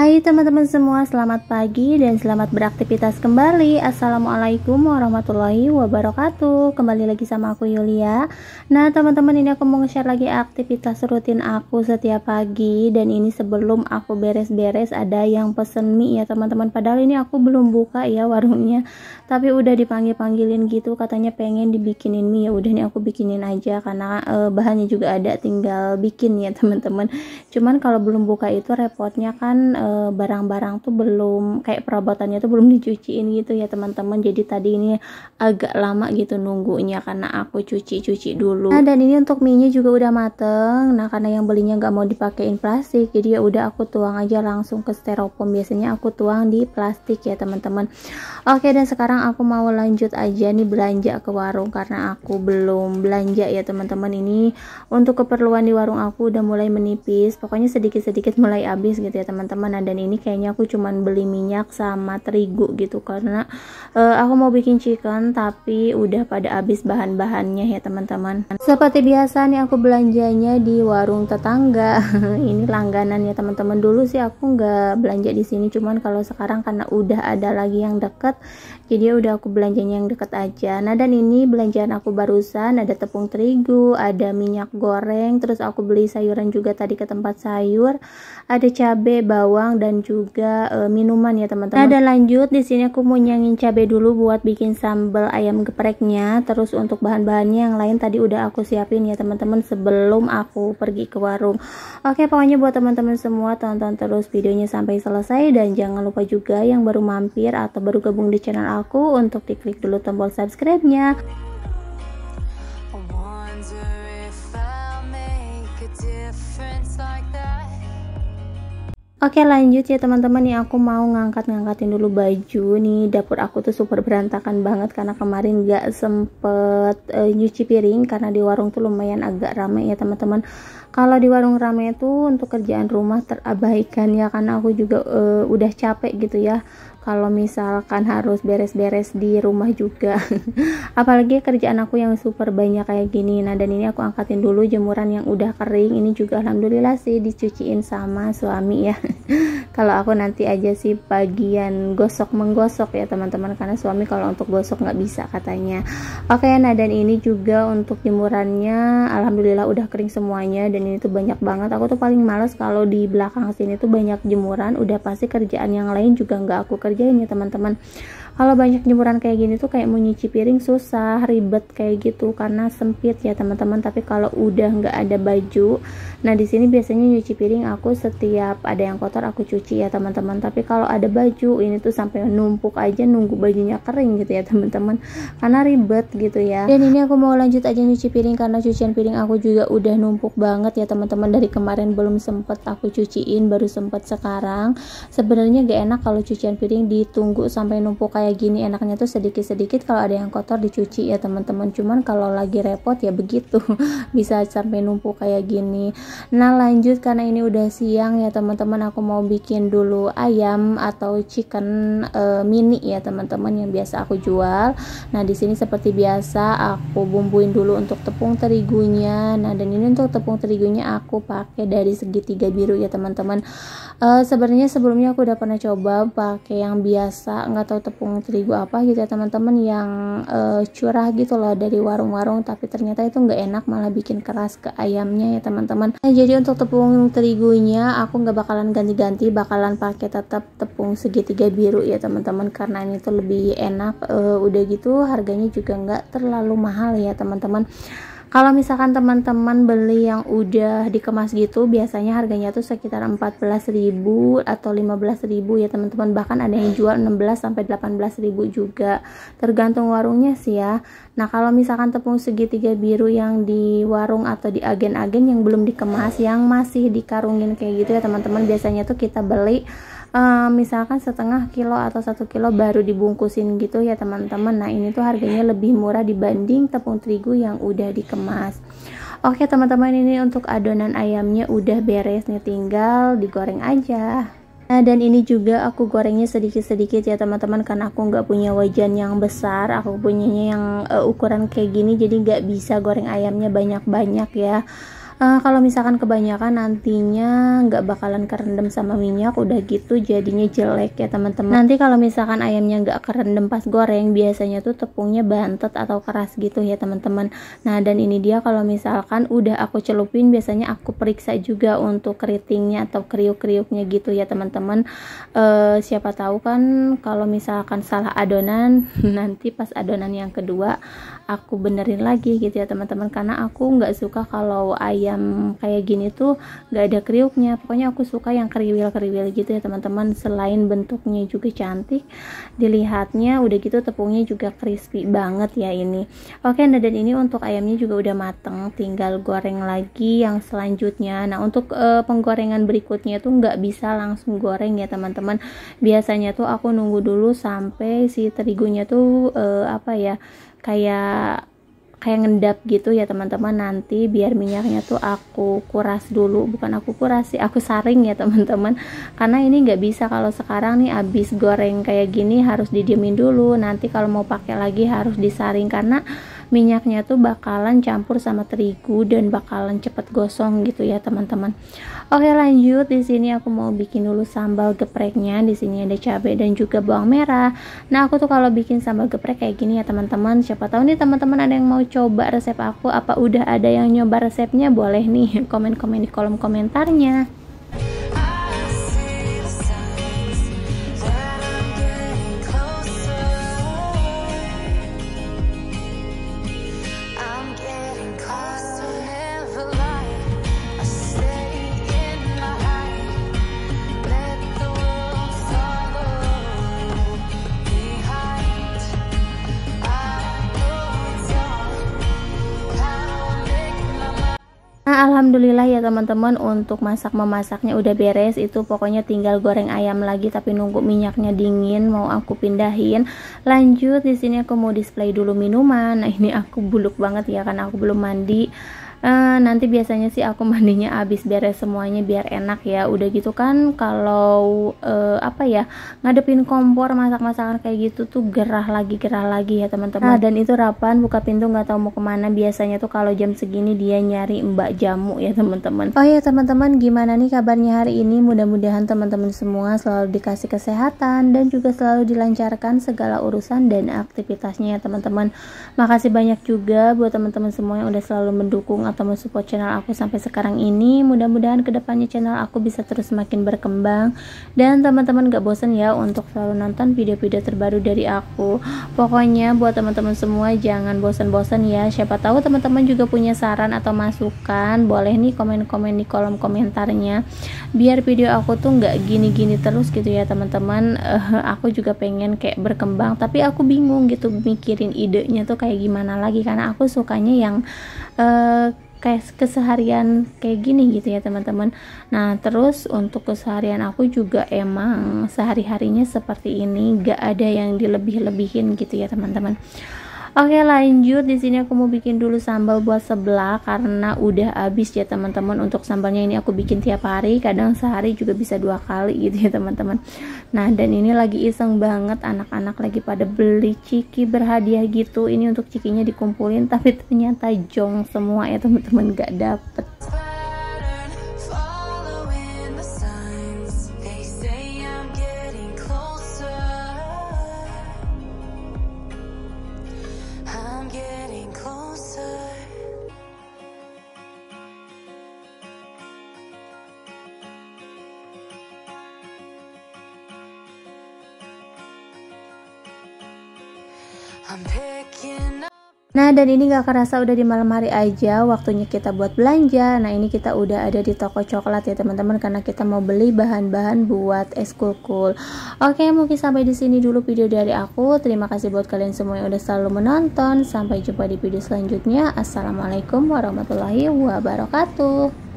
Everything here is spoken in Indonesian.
Hai teman-teman semua, selamat pagi dan selamat beraktivitas kembali. Assalamualaikum warahmatullahi wabarakatuh. Kembali lagi sama aku Yulia. Nah teman-teman, ini aku mau nge-share lagi aktivitas rutin aku setiap pagi. Dan ini sebelum aku beres-beres, ada yang pesen mie ya teman-teman. Padahal ini aku belum buka ya warungnya, tapi udah dipanggil-panggilin gitu, katanya pengen dibikinin mie. Ya udah nih aku bikinin aja, karena bahannya juga ada, tinggal bikin ya teman-teman. Cuman kalau belum buka itu repotnya kan, barang-barang tuh belum, kayak perabotannya tuh belum dicuciin gitu ya teman-teman. Jadi tadi ini agak lama gitu nunggunya karena aku cuci dulu. Nah dan ini untuk mie nya juga udah mateng. Nah karena yang belinya nggak mau dipakein plastik, jadi ya udah aku tuang aja langsung ke styrofoam. Biasanya aku tuang di plastik ya teman-teman. Oke, dan sekarang aku mau lanjut aja nih belanja ke warung karena aku belum belanja ya teman-teman. Ini untuk keperluan di warung aku udah mulai menipis, pokoknya sedikit-sedikit mulai habis gitu ya teman-teman. Nah dan ini kayaknya aku cuman beli minyak sama terigu gitu, karena aku mau bikin chicken tapi udah pada habis bahan-bahannya ya teman-teman. Seperti biasa nih aku belanjanya di warung tetangga. Ini langganan ya teman-teman. Dulu sih aku nggak belanja di sini, cuman kalau sekarang karena udah ada lagi yang deket, jadi udah aku belanjanya yang deket aja. Nah dan ini belanjaan aku barusan, ada tepung terigu, ada minyak goreng, terus aku beli sayuran juga tadi ke tempat sayur, ada cabai, bawang, dan juga minuman ya teman-teman. Nah dan lanjut di sini aku mau nyangin cabai dulu buat bikin sambal ayam gepreknya. Terus untuk bahan-bahannya yang lain tadi udah aku siapin ya teman-teman sebelum aku pergi ke warung. Oke, pokoknya buat teman-teman semua tonton terus videonya sampai selesai, dan jangan lupa juga yang baru mampir atau baru gabung di channel aku untuk diklik dulu tombol subscribe-nya. Oke, lanjut ya teman-teman. Nih aku mau ngangkatin dulu baju. Nih dapur aku tuh super berantakan banget karena kemarin gak sempet nyuci piring, karena di warung tuh lumayan agak rame ya teman-teman. Kalau di warung rame tuh untuk kerjaan rumah terabaikan ya, karena aku juga udah capek gitu ya kalau misalkan harus beres-beres di rumah juga. Apalagi kerjaan aku yang super banyak kayak gini. Nah dan ini aku angkatin dulu jemuran yang udah kering. Ini juga alhamdulillah sih dicuciin sama suami ya. Kalau aku nanti aja sih bagian gosok menggosok ya teman-teman, karena suami kalau untuk gosok nggak bisa katanya. Oke, nah dan ini juga untuk jemurannya alhamdulillah udah kering semuanya. Dan ini tuh banyak banget, aku tuh paling males kalau di belakang sini tuh banyak jemuran, udah pasti kerjaan yang lain juga nggak aku kerjain ya teman-teman. Kalau banyak jemuran kayak gini tuh kayak mau nyuci piring susah, ribet kayak gitu karena sempit ya teman-teman. Tapi kalau udah nggak ada baju, nah di sini biasanya nyuci piring aku setiap ada yang kotor aku cuci ya teman-teman. Tapi kalau ada baju ini tuh sampai numpuk aja nunggu bajunya kering gitu ya teman-teman, karena ribet gitu ya. Dan ini aku mau lanjut aja nyuci piring karena cucian piring aku juga udah numpuk banget ya teman-teman. Dari kemarin belum sempet aku cuciin, baru sempet sekarang. Sebenarnya gak enak kalau cucian piring ditunggu sampai numpuk kayak gini. Enaknya tuh sedikit-sedikit kalau ada yang kotor dicuci ya teman-teman. Cuman kalau lagi repot ya begitu bisa sampai numpuk kayak gini. Nah lanjut, karena ini udah siang ya teman-teman, aku mau bikin dulu ayam atau chicken mini ya teman-teman yang biasa aku jual. Nah di sini seperti biasa aku bumbuin dulu untuk tepung terigunya. Nah dan ini untuk tepung terigunya aku pakai dari segitiga biru ya teman-teman. Sebenarnya sebelumnya aku udah pernah coba pakai yang biasa, nggak tahu tepung terigu apa gitu ya teman-teman, yang curah gitu loh dari warung-warung, tapi ternyata itu nggak enak, malah bikin keras ke ayamnya ya teman-teman. Nah jadi untuk tepung terigunya aku nggak bakalan ganti-ganti, bakalan pakai tetap tepung segitiga biru ya teman-teman, karena ini tuh lebih enak. Udah gitu harganya juga nggak terlalu mahal ya teman-teman. Kalau misalkan teman-teman beli yang udah dikemas gitu, biasanya harganya tuh sekitar 14.000 atau 15.000 ya teman-teman. Bahkan ada yang jual 16 sampai 18.000 juga, tergantung warungnya sih ya. Nah kalau misalkan tepung segitiga biru yang di warung atau di agen-agen yang belum dikemas, yang masih dikarungin kayak gitu ya teman-teman, biasanya tuh kita beli misalkan setengah kilo atau 1 kilo baru dibungkusin gitu ya teman-teman. Nah ini tuh harganya lebih murah dibanding tepung terigu yang udah dikemas. Oke teman-teman, ini untuk adonan ayamnya udah beres nih, tinggal digoreng aja. Nah dan ini juga aku gorengnya sedikit-sedikit ya teman-teman, karena aku nggak punya wajan yang besar, aku punyanya yang ukuran kayak gini, jadi nggak bisa goreng ayamnya banyak-banyak ya. Kalau misalkan kebanyakan nantinya nggak bakalan kerendam sama minyak, udah gitu jadinya jelek ya teman-teman. Nanti kalau misalkan ayamnya nggak kerendam pas goreng, biasanya tuh tepungnya bantet atau keras gitu ya teman-teman. Nah, dan ini dia kalau misalkan udah aku celupin, biasanya aku periksa juga untuk keritingnya atau kriuk-kriuknya gitu ya teman-teman. Siapa tahu kan kalau misalkan salah adonan nanti pas adonan yang kedua aku benerin lagi gitu ya teman-teman, karena aku nggak suka kalau ayam kayak gini tuh nggak ada kriuknya. Pokoknya aku suka yang kriwil-kriwil gitu ya teman-teman. Selain bentuknya juga cantik dilihatnya, udah gitu tepungnya juga crispy banget ya ini. Oke, nah dan ini untuk ayamnya juga udah mateng, tinggal goreng lagi yang selanjutnya. Nah, untuk penggorengan berikutnya tuh nggak bisa langsung goreng ya teman-teman. Biasanya tuh aku nunggu dulu sampai si terigunya tuh apa ya, kayak ngendap gitu ya teman-teman. Nanti biar minyaknya tuh aku kuras dulu, bukan aku kuras sih, aku saring ya teman-teman, karena ini nggak bisa kalau sekarang nih abis goreng kayak gini harus didiemin dulu, nanti kalau mau pakai lagi harus disaring karena minyaknya tuh bakalan campur sama terigu dan bakalan cepet gosong gitu ya teman-teman. Oke, lanjut. Di sini aku mau bikin dulu sambal gepreknya. Di sini ada cabai dan juga bawang merah. Nah, aku tuh kalau bikin sambal geprek kayak gini ya teman-teman, siapa tahu nih teman-teman ada yang mau coba resep aku, apa udah ada yang nyoba resepnya, boleh nih komen-komen di kolom komentarnya. Nah, alhamdulillah ya teman-teman, untuk masak-memasaknya udah beres. Itu pokoknya tinggal goreng ayam lagi, tapi nunggu minyaknya dingin mau aku pindahin. Lanjut, di sini aku mau display dulu minuman. Nah, ini aku buluk banget ya karena aku belum mandi. Nanti biasanya sih aku mandinya abis beres semuanya biar enak ya. Udah gitu kan kalau apa ya, ngadepin kompor masak-masakan kayak gitu tuh gerah lagi ya teman-teman. Nah, dan itu Rapan buka pintu nggak tahu mau kemana. Biasanya tuh kalau jam segini dia nyari mbak jamu ya teman-teman. Oh ya teman-teman, gimana nih kabarnya hari ini? Mudah-mudahan teman-teman semua selalu dikasih kesehatan dan juga selalu dilancarkan segala urusan dan aktivitasnya ya teman-teman. Makasih banyak juga buat teman-teman semua yang udah selalu mendukung atau mensupport channel aku sampai sekarang ini. Mudah-mudahan kedepannya channel aku bisa terus semakin berkembang dan teman-teman gak bosan ya untuk selalu nonton video-video terbaru dari aku. Pokoknya buat teman-teman semua jangan bosan-bosan ya. Siapa tahu teman-teman juga punya saran atau masukan, boleh nih komen-komen di kolom komentarnya biar video aku tuh nggak gini-gini terus gitu ya teman-teman. Aku juga pengen kayak berkembang, tapi aku bingung gitu mikirin idenya tuh kayak gimana lagi, karena aku sukanya yang kayak keseharian kayak gini gitu ya teman-teman. Nah, terus untuk keseharian aku juga emang sehari-harinya seperti ini, gak ada yang dilebih-lebihin gitu ya teman-teman. Oke, lanjut. Di sini aku mau bikin dulu sambal buat sebelah karena udah habis ya teman-teman. Untuk sambalnya ini aku bikin tiap hari, kadang sehari juga bisa 2 kali gitu ya teman-teman. Nah, dan ini lagi iseng banget, anak-anak lagi pada beli ciki berhadiah gitu. Ini untuk cikinya dikumpulin tapi ternyata jong semua ya teman-teman, gak dapet. Nah, dan ini gak kerasa udah di malam hari aja, waktunya kita buat belanja. Nah, ini kita udah ada di toko coklat ya teman-teman, karena kita mau beli bahan-bahan buat es kul-kul. Oke, mungkin sampai di sini dulu video dari aku. Terima kasih buat kalian semua yang udah selalu menonton. Sampai jumpa di video selanjutnya. Assalamualaikum warahmatullahi wabarakatuh.